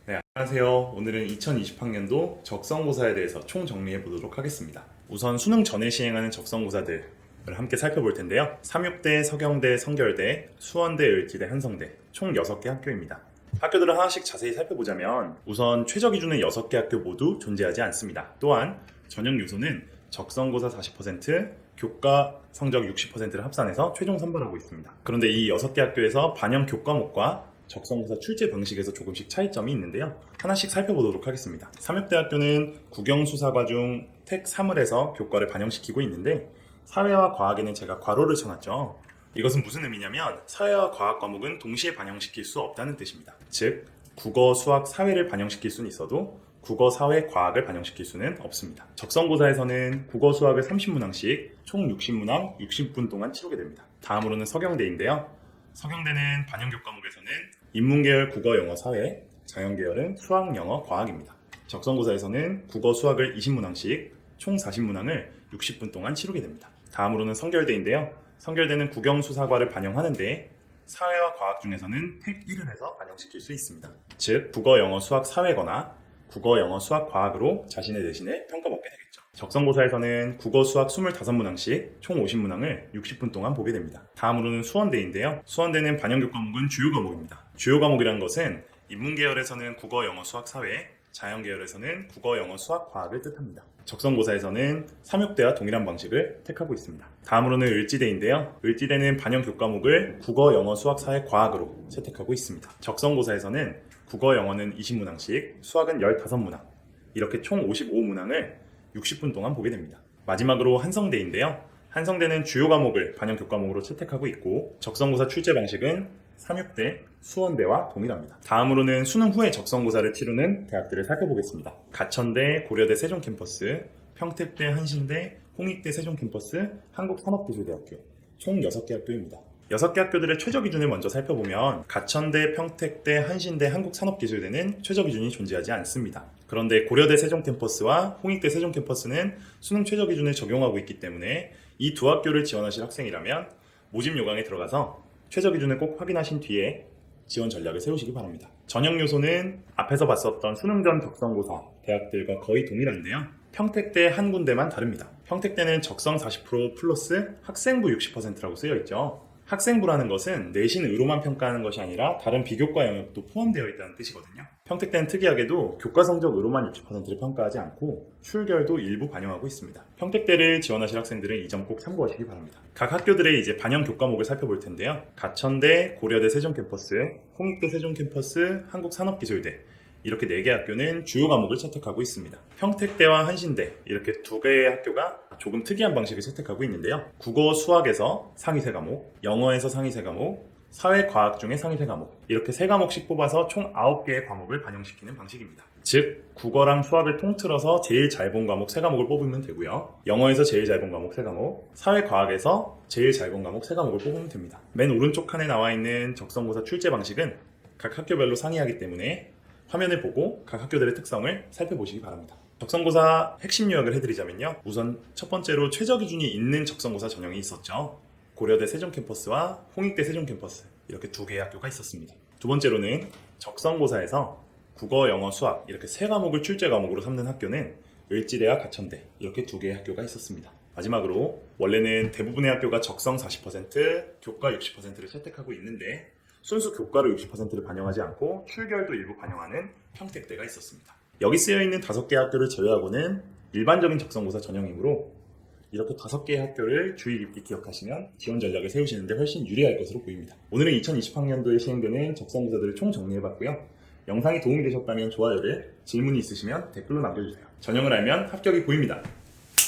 네, 안녕하세요. 오늘은 2020학년도 적성고사에 대해서 총정리해 보도록 하겠습니다. 우선 수능 전에 시행하는 적성고사들을 함께 살펴볼 텐데요. 삼육대, 서경대, 성결대, 수원대, 을지대, 한성대 총 6개 학교입니다. 학교들을 하나씩 자세히 살펴보자면 우선 최저 기준은 6개 학교 모두 존재하지 않습니다. 또한 전형 요소는 적성고사 40%, 교과 성적 60%를 합산해서 최종 선발하고 있습니다. 그런데 이 6개 학교에서 반영 교과목과 적성고사 출제 방식에서 조금씩 차이점이 있는데요. 하나씩 살펴보도록 하겠습니다. 삼육대학교는 국영수사과 중 택 3을 해서 교과를 반영시키고 있는데 사회와 과학에는 제가 괄호를 쳐놨죠. 이것은 무슨 의미냐면 사회와 과학 과목은 동시에 반영시킬 수 없다는 뜻입니다. 즉 국어, 수학, 사회를 반영시킬 수는 있어도 국어, 사회, 과학을 반영시킬 수는 없습니다. 적성고사에서는 국어, 수학을 30문항씩 총 60문항 60분 동안 치르게 됩니다. 다음으로는 서경대인데요. 서경대는 반영 교과목에서는 인문계열 국어, 영어, 사회, 자연계열은 수학, 영어, 과학입니다. 적성고사에서는 국어, 수학을 20문항씩 총 40문항을 60분 동안 치르게 됩니다. 다음으로는 성결대인데요. 성결대는 국영수사과를 반영하는데 사회와 과학 중에서는 택 1을 해서 반영시킬 수 있습니다. 즉 국어, 영어, 수학, 사회거나 국어, 영어, 수학, 과학으로 자신의 내신을 평가받게 되겠죠. 적성고사에서는 국어, 수학 25문항씩 총 50문항을 60분 동안 보게 됩니다. 다음으로는 수원대인데요. 수원대는 반영 교과목은 주요 과목입니다. 주요 과목이라는 것은 인문계열에서는 국어, 영어, 수학, 사회, 자연계열에서는 국어, 영어, 수학, 과학을 뜻합니다. 적성고사에서는 삼육대와 동일한 방식을 택하고 있습니다. 다음으로는 을지대인데요. 을지대는 반영 교과목을 국어, 영어, 수학, 사회, 과학으로 채택하고 있습니다. 적성고사에서는 국어, 영어는 20문항씩, 수학은 15문항, 이렇게 총 55문항을 60분 동안 보게 됩니다. 마지막으로 한성대인데요. 한성대는 주요 과목을 반영 교과목으로 채택하고 있고 적성고사 출제 방식은 삼육대, 수원대와 동일합니다. 다음으로는 수능 후에 적성고사를 치르는 대학들을 살펴보겠습니다. 가천대, 고려대 세종캠퍼스, 평택대, 한신대, 홍익대 세종캠퍼스, 한국산업기술대학교 총 6개 학교입니다. 6개 학교들의 최저 기준을 먼저 살펴보면 가천대, 평택대, 한신대, 한국산업기술대는 최저 기준이 존재하지 않습니다. 그런데 고려대 세종캠퍼스와 홍익대 세종캠퍼스는 수능 최저 기준을 적용하고 있기 때문에 이 두 학교를 지원하실 학생이라면 모집 요강에 들어가서 최저 기준을 꼭 확인하신 뒤에 지원 전략을 세우시기 바랍니다. 전형 요소는 앞에서 봤었던 수능 전 적성고사 대학들과 거의 동일한데요. 평택대 한 군데만 다릅니다. 평택대는 적성 40% 플러스 학생부 60%라고 쓰여 있죠. 학생부라는 것은 내신으로만 평가하는 것이 아니라 다른 비교과 영역도 포함되어 있다는 뜻이거든요. 평택대는 특이하게도 교과 성적으로만 60%를 평가하지 않고 출결도 일부 반영하고 있습니다. 평택대를 지원하실 학생들은 이 점 꼭 참고하시기 바랍니다. 각 학교들의 이제 반영 교과목을 살펴볼 텐데요. 가천대, 고려대 세종캠퍼스, 홍익대 세종캠퍼스, 한국산업기술대 이렇게 4개 학교는 주요 과목을 채택하고 있습니다. 평택대와 한신대 이렇게 2개의 학교가 조금 특이한 방식을 채택하고 있는데요. 국어, 수학에서 상위 3과목, 영어에서 상위 3과목, 사회, 과학 중에 상위 3과목 이렇게 3과목씩 뽑아서 총 9개의 과목을 반영시키는 방식입니다. 즉 국어랑 수학을 통틀어서 제일 잘 본 과목 3과목을 뽑으면 되고요. 영어에서 제일 잘 본 과목 3과목, 사회, 과학에서 제일 잘 본 과목 3과목을 뽑으면 됩니다. 맨 오른쪽 칸에 나와 있는 적성고사 출제 방식은 각 학교별로 상이하기 때문에 화면을 보고 각 학교들의 특성을 살펴보시기 바랍니다. 적성고사 핵심 요약을 해드리자면요. 우선 첫 번째로 최저 기준이 있는 적성고사 전형이 있었죠. 고려대 세종캠퍼스와 홍익대 세종캠퍼스 이렇게 2개의 학교가 있었습니다. 두 번째로는 적성고사에서 국어, 영어, 수학 이렇게 3과목을 출제 과목으로 삼는 학교는 을지대와 가천대 이렇게 2개의 학교가 있었습니다. 마지막으로 원래는 대부분의 학교가 적성 40%, 교과 60%를 채택하고 있는데 순수 교과로 60%를 반영하지 않고 출결도 일부 반영하는 평택대가 있었습니다. 여기 쓰여있는 5개 학교를 제외하고는 일반적인 적성고사 전형이므로 이렇게 5개의 학교를 주의 깊게 기억하시면 지원 전략을 세우시는데 훨씬 유리할 것으로 보입니다. 오늘은 2020학년도에 시행되는 적성고사들을 총 정리해봤고요. 영상이 도움이 되셨다면 좋아요를, 질문이 있으시면 댓글로 남겨주세요. 전형을 알면 합격이 보입니다.